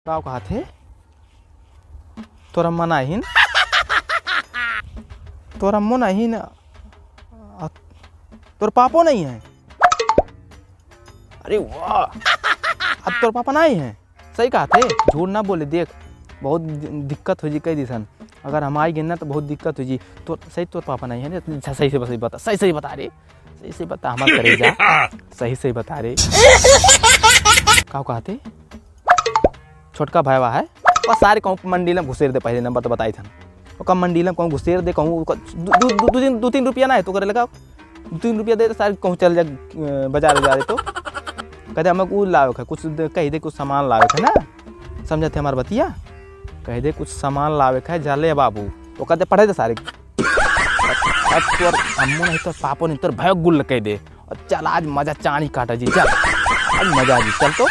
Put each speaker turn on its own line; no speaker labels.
का कहा थे तोरा मना ही तोरा मना ही तोर पापो नहीं है। अरे वाह, अब तोर पापा नहीं है। सही कहा थे, झूठ ना बोले। देख बहुत दिक्कत हो जी कई दिसन, अगर हम आई गिन ना तो बहुत दिक्कत हो जी। तो सही तोर पापा नहीं है ना? सही से बता, सही बता रे, सही से बता, हमारा करेजा सही से बता रे। का कहते छोटका भाईवा है और सारे कहूँ मंडीलम घुसेर दे। पहले नंबर तो बताई था और मंडीलम कहूँ घुसेर दे, कहूँ 2-3 रुपया ना है तो करे लगा 2-3 रुपया दे तो सारे कहूँ चल जा बाजार जा रहे तो कहते हमें कुछ लावे है, कुछ कह दे कुछ सामान लावे है ना, समझे थे हमारे बतिया। कह दे कुछ सामान लावे है जाले बाबू, वो कहते पढ़े थे सारे। अब तोर अम्मू नहीं तो पापो नहीं तोर भय गुल कह दे और चल आज मजा चाणी काटा जी, चल आज मजा जी, चल तो।